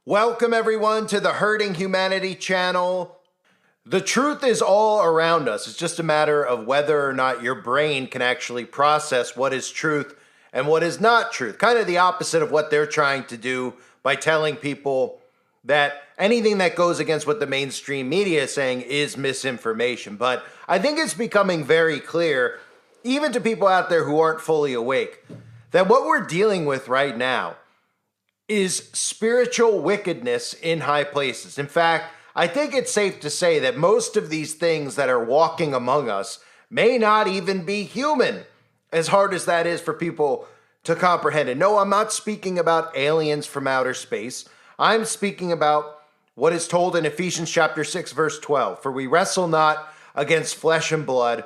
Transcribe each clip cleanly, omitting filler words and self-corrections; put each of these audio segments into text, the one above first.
Welcome everyone to the Hurting Humanity channel. The truth is all around us. It's just a matter of whether or not your brain can actually process what is truth and what is not truth. Kind of the opposite of what they're trying to do by telling people that anything that goes against what the mainstream media is saying is misinformation. But I think it's becoming very clear, even to people out there who aren't fully awake, that what we're dealing with right now is spiritual wickedness in high places. In fact, I think it's safe to say that most of these things that are walking among us may not even be human, as hard as that is for people to comprehend. And no, I'm not speaking about aliens from outer space. I'm speaking about what is told in Ephesians chapter 6, verse 12. For we wrestle not against flesh and blood,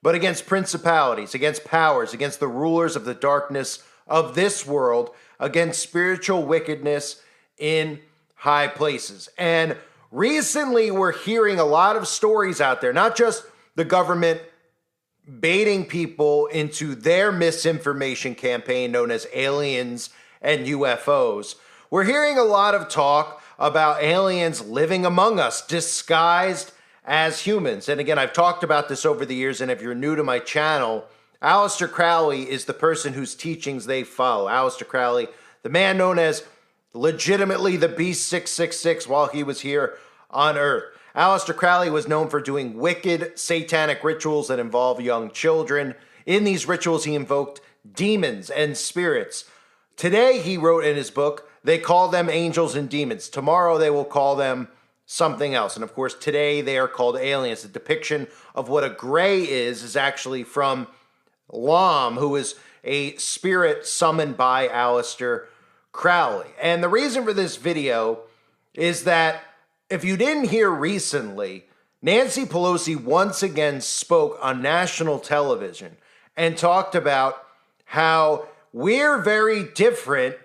but against principalities, against powers, against the rulers of the darkness of this world, against spiritual wickedness in high places. And recently we're hearing a lot of stories out there, not just the government baiting people into their misinformation campaign known as aliens and UFOs. We're hearing a lot of talk about aliens living among us, disguised as humans. And again, I've talked about this over the years, and if you're new to my channel, Aleister Crowley is the person whose teachings they follow. Aleister Crowley, the man known as legitimately the Beast 666 while he was here on Earth. Aleister Crowley was known for doing wicked satanic rituals that involve young children. In these rituals, he invoked demons and spirits. Today, he wrote in his book, they call them angels and demons. Tomorrow, they will call them something else. And of course, today, they are called aliens. The depiction of what a gray is actually from Lam, who is a spirit summoned by Aleister Crowley. And the reason for this video is that if you didn't hear recently, Nancy Pelosi once again spoke on national television and talked about how we're very different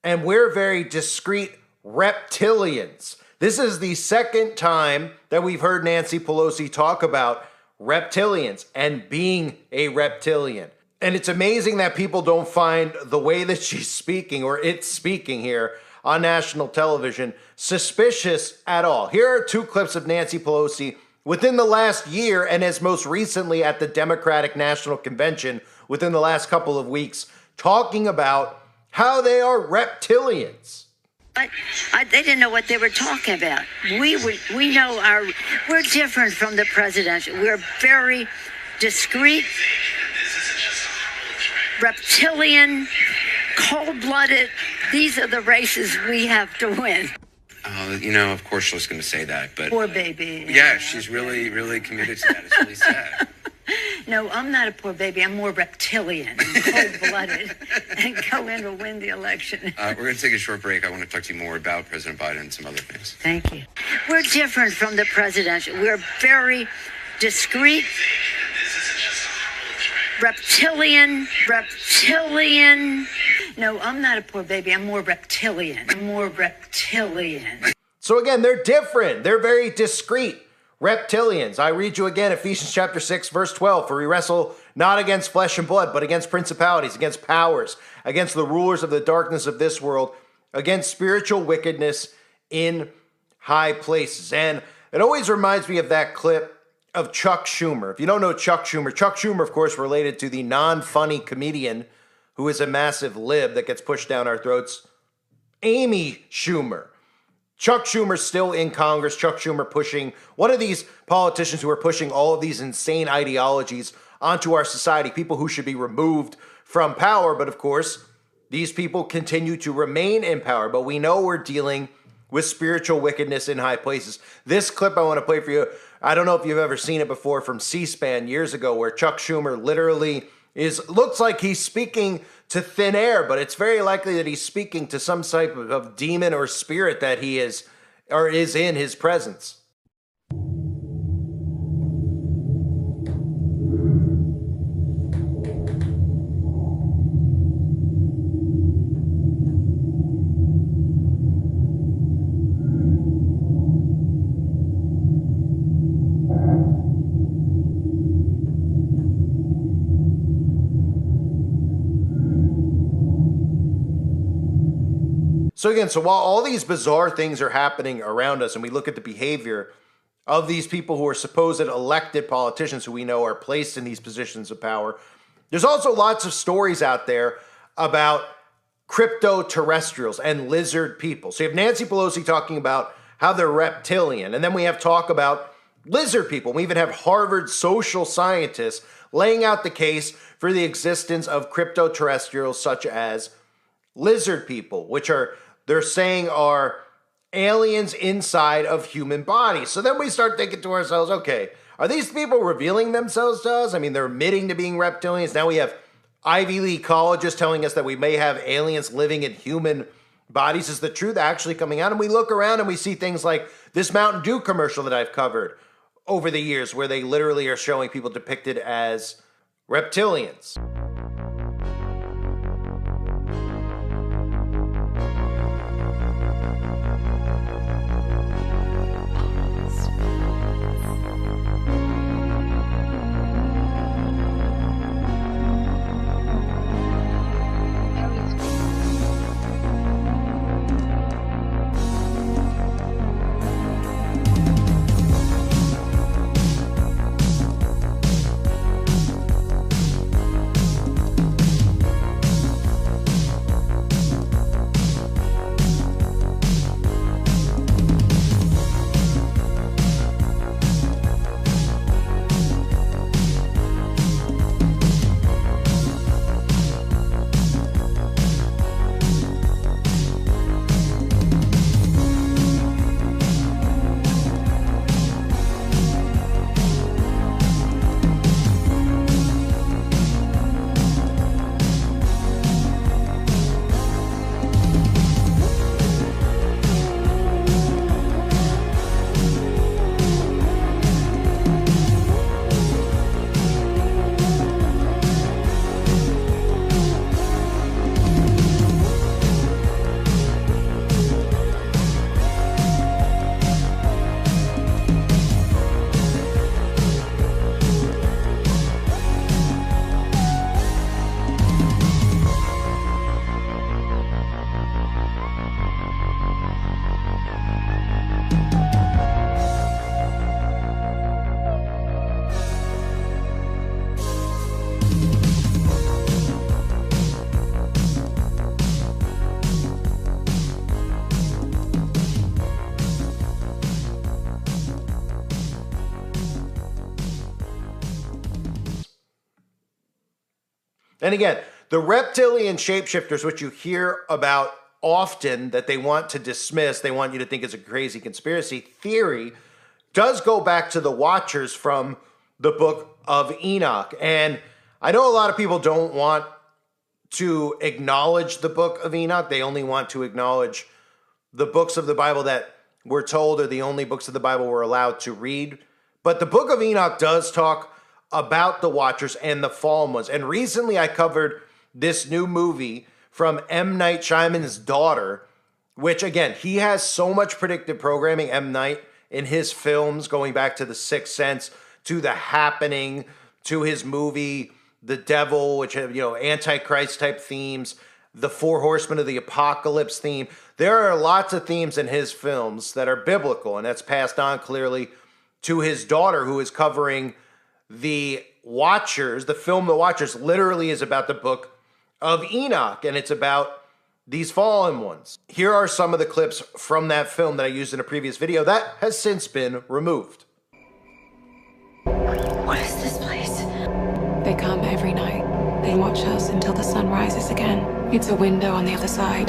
and we're very discreet reptilians. This is the second time that we've heard Nancy Pelosi talk about reptilians and being a reptilian. And it's amazing that people don't find the way that she's speaking, or it's speaking here on national television, suspicious at all. Here are two clips of Nancy Pelosi within the last year, and as most recently at the Democratic National Convention within the last couple of weeks, talking about how they are reptilians. They didn't know what they were talking about. We know we're different from the presidential. We're very discreet, reptilian, cold-blooded. These are the races we have to win. Of course she was going to say that, but... Poor baby. Yeah, she's really, really committed to that. It's really sad. No, I'm not a poor baby. I'm more reptilian, cold-blooded, and go in to win the election. We're going to take a short break. I want to talk to you more about President Biden and some other things. Thank you. We're different from the presidential. We're very discreet, reptilian. No, I'm not a poor baby. I'm more reptilian. So again, they're different. They're very discreet reptilians. I read you again, Ephesians chapter 6, verse 12. For we wrestle not against flesh and blood, but against principalities, against powers, against the rulers of the darkness of this world, against spiritual wickedness in high places. And it always reminds me of that clip of Chuck Schumer. If you don't know Chuck Schumer, of course, related to the non-funny comedian who is a massive lib that gets pushed down our throats, Amy Schumer. Chuck Schumer's still in Congress. Chuck Schumer pushing one of these politicians who are pushing all of these insane ideologies onto our society, people who should be removed from power. But of course, these people continue to remain in power. But we know we're dealing with spiritual wickedness in high places. This clip I want to play for you, I don't know if you've ever seen it before, from C-SPAN years ago, where Chuck Schumer literally looks like he's speaking to thin air, but it's very likely that he's speaking to some type of demon or spirit that he is in his presence. So again, so while all these bizarre things are happening around us and we look at the behavior of these people who are supposed elected politicians who we know are placed in these positions of power, there's also lots of stories out there about crypto-terrestrials and lizard people. So you have Nancy Pelosi talking about how they're reptilian, and then we have talk about lizard people. We even have Harvard social scientists laying out the case for the existence of crypto-terrestrials such as lizard people, which they're saying are aliens inside of human bodies. So then we start thinking to ourselves, okay, are these people revealing themselves to us? I mean, they're admitting to being reptilians. Now we have Ivy League colleges telling us that we may have aliens living in human bodies. Is the truth actually coming out? And we look around and we see things like this Mountain Dew commercial that I've covered over the years where they literally are showing people depicted as reptilians. And again, the reptilian shapeshifters, which you hear about often that they want to dismiss, they want you to think it's a crazy conspiracy theory, does go back to the Watchers from the book of Enoch. And I know a lot of people don't want to acknowledge the book of Enoch. They only want to acknowledge the books of the Bible that we're told are the only books of the Bible we're allowed to read. But the book of Enoch does talk about the Watchers and the fallen ones. And recently I covered this new movie from M. Night Shyamalan's daughter, which again, he has so much predictive programming, M. Night, in his films, going back to The Sixth Sense, to The Happening, to his movie The Devil, which have, Antichrist type themes, the Four Horsemen of the Apocalypse theme. There are lots of themes in his films that are biblical, and that's passed on clearly to his daughter, who is covering The Watchers. The film The Watchers literally is about the book of Enoch, and it's about these fallen ones. Here are some of the clips from that film that I used in a previous video that has since been removed. What is this place? They come every night. They watch us until the sun rises again. It's a window on the other side.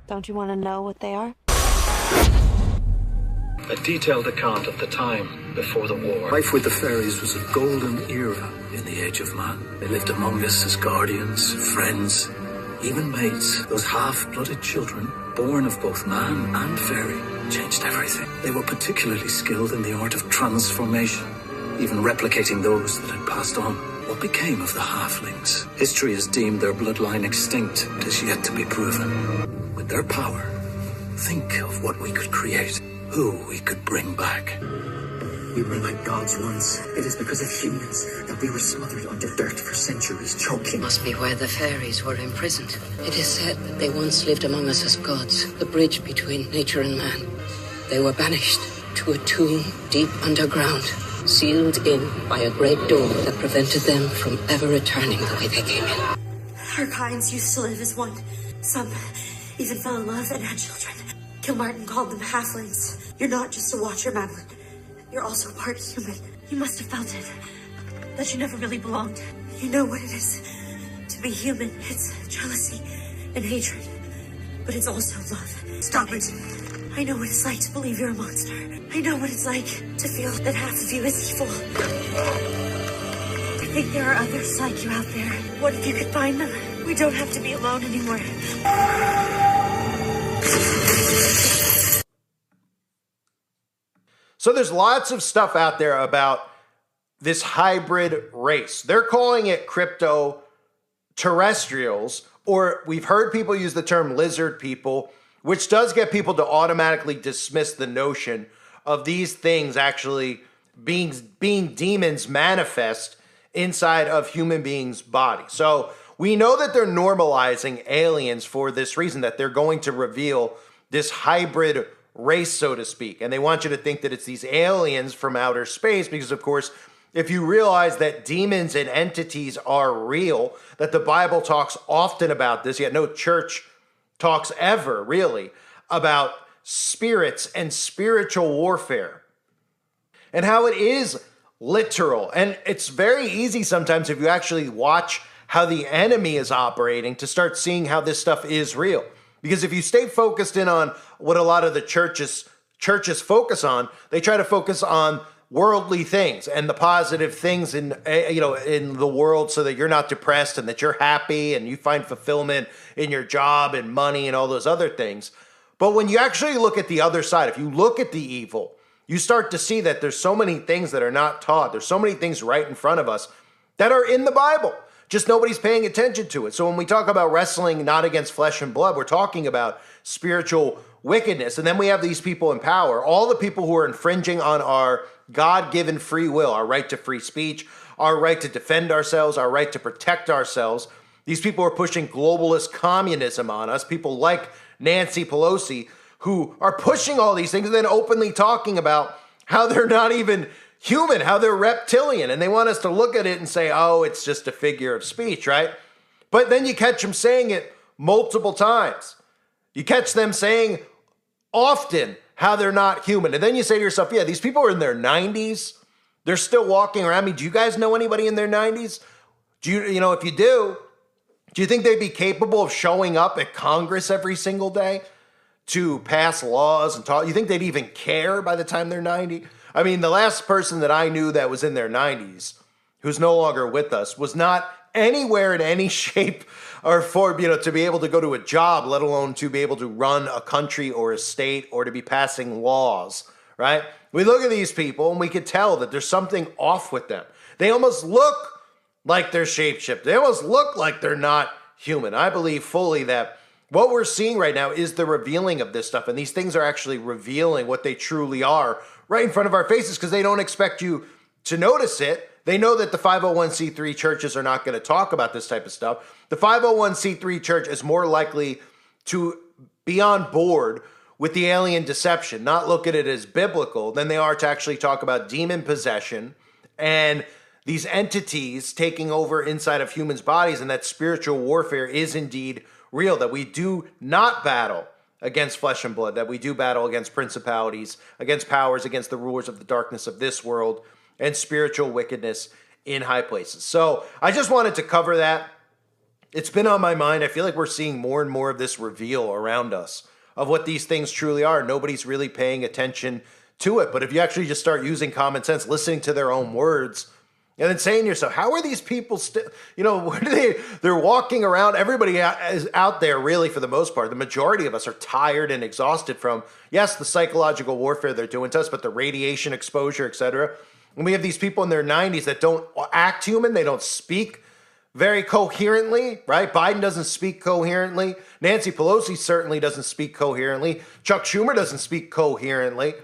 Don't you want to know what they are? A detailed account of the time before the war. Life with the fairies was a golden era in the age of man. They lived among us as guardians, friends, even mates. Those half-blooded children, born of both man and fairy, changed everything. They were particularly skilled in the art of transformation, even replicating those that had passed on. What became of the halflings? History has deemed their bloodline extinct. It is yet to be proven. With their power, think of what we could create, who we could bring back. We were like gods once. It is because of humans that we were smothered under dirt for centuries, choking. Must be where the fairies were imprisoned. It is said that they once lived among us as gods, the bridge between nature and man. They were banished to a tomb deep underground, sealed in by a great door that prevented them from ever returning the way they came in. Our kinds used to live as one. Some even fell in love and had children. Kilmartin called them halflings. You're not just a watcher, Madeline. You're also part human. You must have felt it. That you never really belonged. You know what it is to be human. It's jealousy and hatred. But it's also love. Stop it. I know what it's like to believe you're a monster. I know what it's like to feel that half of you is evil. I think there are others like you out there. What if you could find them? We don't have to be alone anymore. So there's lots of stuff out there about this hybrid race. They're calling it crypto terrestrials, or we've heard people use the term lizard people, which does get people to automatically dismiss the notion of these things actually being demons manifest inside of human beings' bodies. So we know that they're normalizing aliens for this reason, that they're going to reveal this hybrid race, so to speak. And they want you to think that it's these aliens from outer space because, of course, if you realize that demons and entities are real, that the Bible talks often about this, yet no church talks ever really about spirits and spiritual warfare and how it is literal. And it's very easy sometimes if you actually watch how the enemy is operating to start seeing how this stuff is real. Because if you stay focused in on what a lot of the churches focus on, they try to focus on worldly things and the positive things in the world so that you're not depressed and that you're happy and you find fulfillment in your job and money and all those other things. But when you actually look at the other side, if you look at the evil, you start to see that there's so many things that are not taught. There's so many things right in front of us that are in the Bible. Just nobody's paying attention to it. So when we talk about wrestling not against flesh and blood, we're talking about spiritual wickedness. And then we have these people in power, all the people who are infringing on our God-given free will, our right to free speech, our right to defend ourselves, our right to protect ourselves. These people are pushing globalist communism on us, people like Nancy Pelosi, who are pushing all these things and then openly talking about how they're not even human, how they're reptilian. And they want us to look at it and say, oh, it's just a figure of speech, right? But then you catch them saying it multiple times. You catch them saying often how they're not human. And then you say to yourself, yeah, these people are in their 90s. They're still walking around. I mean, do you guys know anybody in their 90s? Do you, if you do you think they'd be capable of showing up at Congress every single day to pass laws and talk? You think they'd even care by the time they're 90? I mean, the last person that I knew that was in their 90s, who's no longer with us, was not anywhere in any shape or form, to be able to go to a job, let alone to be able to run a country or a state or to be passing laws, right? We look at these people and we could tell that there's something off with them. They almost look like they're shapeshifted. They almost look like they're not human. I believe fully that what we're seeing right now is the revealing of this stuff. And these things are actually revealing what they truly are right in front of our faces because they don't expect you to notice it. They know that the 501c3 churches are not going to talk about this type of stuff. The 501c3 church is more likely to be on board with the alien deception, not look at it as biblical, than they are to actually talk about demon possession and these entities taking over inside of humans' bodies, and that spiritual warfare is indeed real, that we do not battle against flesh and blood, that we do battle against principalities, against powers, against the rulers of the darkness of this world, and spiritual wickedness in high places. So I just wanted to cover that. It's been on my mind. I feel like we're seeing more and more of this reveal around us of what these things truly are. Nobody's really paying attention to it. But if you actually just start using common sense, listening to their own words, and then saying to yourself, how are these people still, what are they're walking around. Everybody is out there really for the most part. The majority of us are tired and exhausted from, yes, the psychological warfare they're doing to us, but the radiation exposure, etc. And we have these people in their 90s that don't act human. They don't speak very coherently, right? Biden doesn't speak coherently. Nancy Pelosi certainly doesn't speak coherently. Chuck Schumer doesn't speak coherently.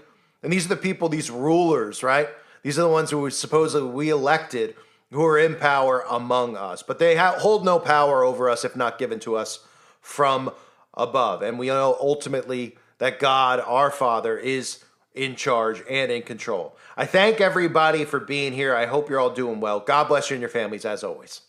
And these are the people, these rulers, right? These are the ones who supposedly we elected, who are in power among us. But they hold no power over us if not given to us from above. And we know ultimately that God, our Father, is in charge and in control. I thank everybody for being here. I hope you're all doing well. God bless you and your families as always.